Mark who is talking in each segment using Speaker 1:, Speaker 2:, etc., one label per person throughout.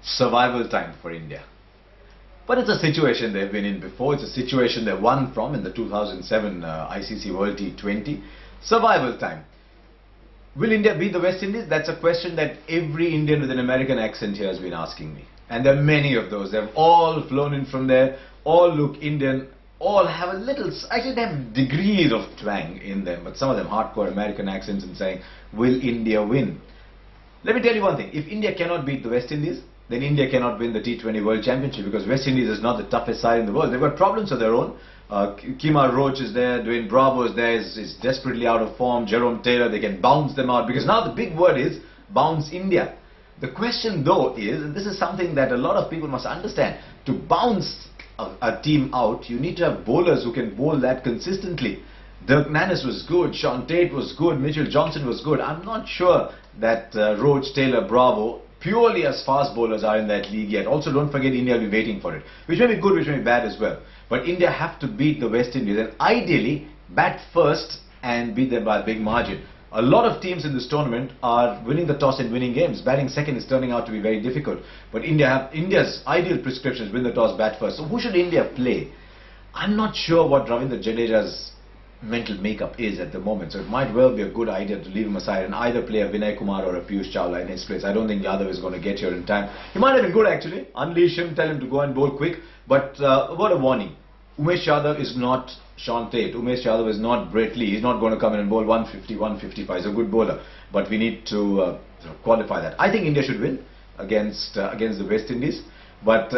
Speaker 1: survival time for India. But it's a situation they've been in before. It's a situation they won from in the 2007 ICC World T20. Survival time. Will India beat the West Indies? That's a question that every Indian with an American accent here has been asking me. And there are many of those. They've all flown in from there, all look Indian, all have a little, actually they have degrees of twang in them, but some of them hardcore American accents and saying, will India win? Let me tell you one thing, if India cannot beat the West Indies, then India cannot win the T20 World Championship, because West Indies is not the toughest side in the world. They've got problems of their own. Kemar Roach is there, Dwayne Bravo is there, is desperately out of form, Jerome Taylor, they can bounce them out, because now the big word is bounce India. The question though is, and this is something that a lot of people must understand, to bounce a team out, you need to have bowlers who can bowl that consistently. Dirk Nannes was good, Sean Tate was good, Mitchell Johnson was good. I'm not sure that Roach, Taylor, Bravo, purely as fast bowlers are in that league yet. Also, don't forget India will be waiting for it, which may be good, which may be bad as well. But India have to beat the West Indies and ideally bat first and beat them by a big margin. A lot of teams in this tournament are winning the toss and winning games. Batting second is turning out to be very difficult. But India's ideal prescription is win the toss, bat first. So who should India play? I'm not sure what Ravindra Jadeja's mental makeup is at the moment, so it might well be a good idea to leave him aside and either play a Vinay Kumar or a Piyush Chawla in his place. I don't think Yadav is going to get here in time. He might have been good actually. Unleash him, tell him to go and bowl quick. But what a warning. Umesh Yadav is not Sean Tate. Umesh Yadav is not Brett Lee. He's not going to come in and bowl 150, 155. He's a good bowler. But we need to qualify that. I think India should win against the West Indies. But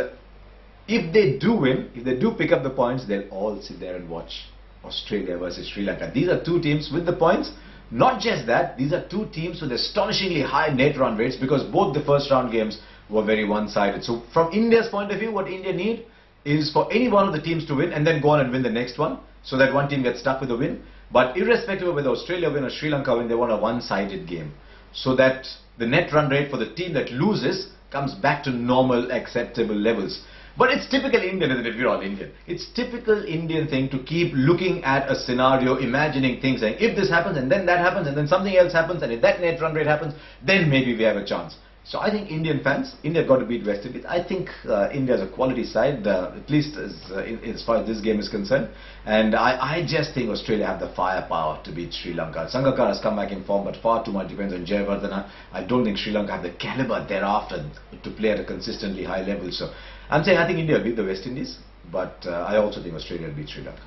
Speaker 1: if they do win, if they do pick up the points, they'll all sit there and watch Australia versus Sri Lanka. These are two teams with the points. Not just that, these are two teams with astonishingly high net run rates, because both the first round games were very one-sided. So from India's point of view, what India need is for any one of the teams to win and then go on and win the next one, so that one team gets stuck with a win. But irrespective of whether Australia win or Sri Lanka win, they want a one-sided game, so that the net run rate for the team that loses comes back to normal, acceptable levels. But it's typical Indian, isn't it? We're all Indian. It's typical Indian thing to keep looking at a scenario, imagining things, saying if this happens and then that happens and then something else happens and if that net run rate happens, then maybe we have a chance. So I think Indian fans, India have got to beat West Indies. I think India is a quality side, at least as far as this game is concerned. And I just think Australia have the firepower to beat Sri Lanka. Sangakkara has come back in form, but far too much depends on Jayawardene. I don't think Sri Lanka have the caliber thereafter to play at a consistently high level. So I'm saying I think India will beat the West Indies, but I also think Australia will beat Sri Lanka.